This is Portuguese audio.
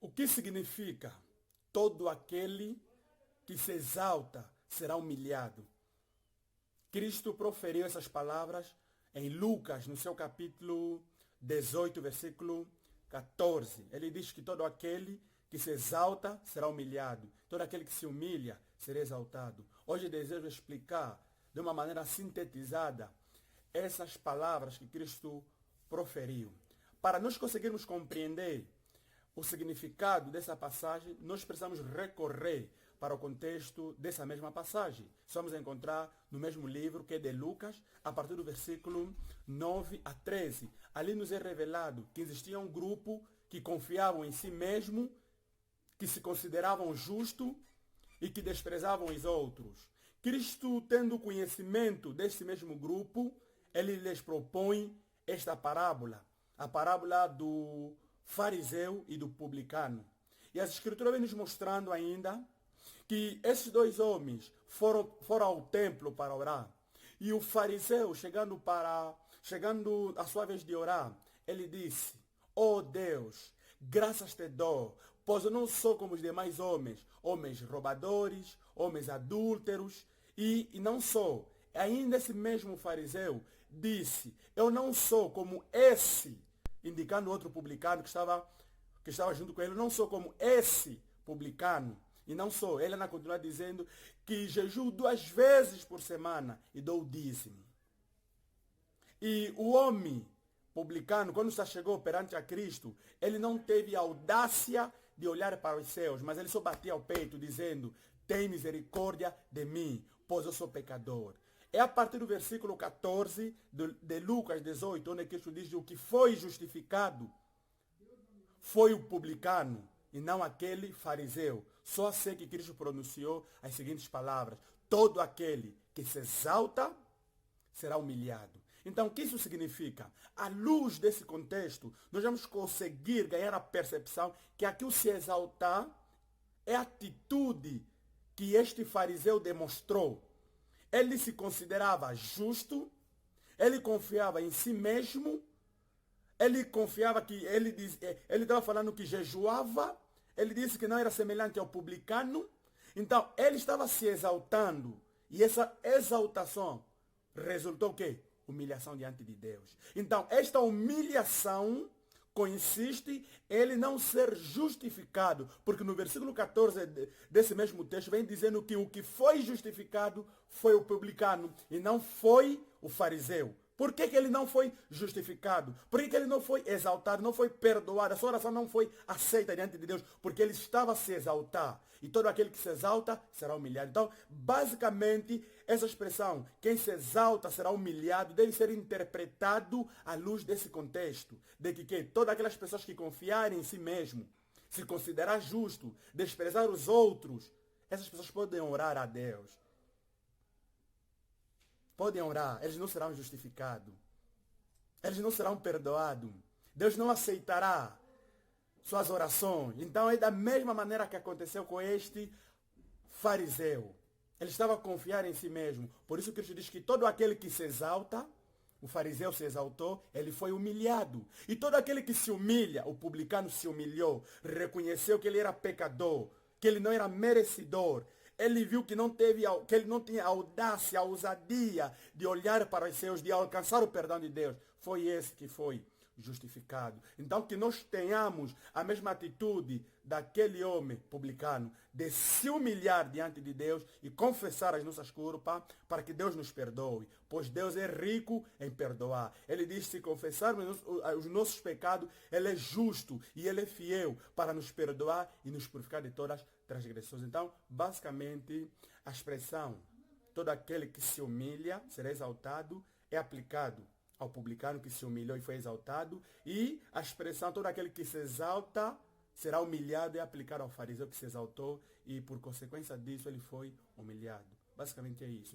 O que significa? Todo aquele que se exalta será humilhado. Cristo proferiu essas palavras em Lucas, no seu capítulo 18, versículo 14. Ele diz que todo aquele que se exalta será humilhado. Todo aquele que se humilha será exaltado. Hoje desejo explicar de uma maneira sintetizada essas palavras que Cristo proferiu. Para nós conseguirmos compreender o significado dessa passagem, nós precisamos recorrer para o contexto dessa mesma passagem. Vamos encontrar no mesmo livro, que é de Lucas, a partir do versículo 9 a 13. Ali nos é revelado que existia um grupo que confiavam em si mesmo, que se consideravam justos e que desprezavam os outros. Cristo, tendo conhecimento desse mesmo grupo, ele lhes propõe esta parábola, a parábola do fariseu e do publicano. E as escrituras vêm nos mostrando ainda que esses dois homens foram ao templo para orar. E o fariseu, chegando a sua vez de orar, ele disse: "Oh Deus, graças te dou, pois eu não sou como os demais homens roubadores, homens adúlteros, e não sou." Ainda esse mesmo fariseu disse: "Eu não sou como esse", indicando outro publicano que estava junto com ele. "Eu não sou como esse publicano." E não sou. Ele ainda continua dizendo que jejuo 2 vezes por semana e dou o dízimo. E o homem publicano, quando se chegou perante a Cristo, ele não teve a audácia de olhar para os céus, mas ele só batia ao peito dizendo: "Tem misericórdia de mim, pois eu sou pecador." É a partir do versículo 14 de Lucas 18, onde Cristo diz que o que foi justificado foi o publicano e não aquele fariseu. Só assim que Cristo pronunciou as seguintes palavras: "Todo aquele que se exalta será humilhado." Então, o que isso significa? À luz desse contexto, nós vamos conseguir ganhar a percepção que aqui o se exaltar é a atitude que este fariseu demonstrou. Ele se considerava justo, ele confiava em si mesmo, ele confiava que ele estava falando que jejuava, ele disse que não era semelhante ao publicano. Então, ele estava se exaltando. E essa exaltação resultou o quê? Humilhação diante de Deus. Então, esta humilhação consiste em ele não ser justificado. Porque no versículo 14 desse mesmo texto vem dizendo que o que foi justificado foi o publicano e não foi o fariseu. Por que ele não foi justificado? Por que ele não foi exaltado, não foi perdoado? A sua oração não foi aceita diante de Deus, porque ele estava a se exaltar. E todo aquele que se exalta será humilhado. Então, basicamente, essa expressão, quem se exalta será humilhado, deve ser interpretado à luz desse contexto. De que todas aquelas pessoas que confiarem em si mesmo, se considerar justo, desprezar os outros, essas pessoas podem orar a Deus. Podem orar, eles não serão justificados. Eles não serão perdoados. Deus não aceitará suas orações. Então é da mesma maneira que aconteceu com este fariseu. Ele estava a confiar em si mesmo. Por isso Cristo diz que todo aquele que se exalta, o fariseu se exaltou, ele foi humilhado. E todo aquele que se humilha, o publicano se humilhou, reconheceu que ele era pecador, que ele não era merecedor. Ele viu que ele não tinha audácia, a ousadia de olhar para os céus, de alcançar o perdão de Deus. Foi esse que foi justificado. Então, que nós tenhamos a mesma atitude daquele homem publicano, de se humilhar diante de Deus e confessar as nossas culpas para que Deus nos perdoe, pois Deus é rico em perdoar. Ele diz: se confessarmos os nossos pecados, Ele é justo e Ele é fiel para nos perdoar e nos purificar de todas as transgressões. Então, basicamente, a expressão todo aquele que se humilha será exaltado é aplicado ao publicano que se humilhou e foi exaltado, e a expressão todo aquele que se exalta será humilhado é aplicado ao fariseu que se exaltou e por consequência disso ele foi humilhado. Basicamente é isso.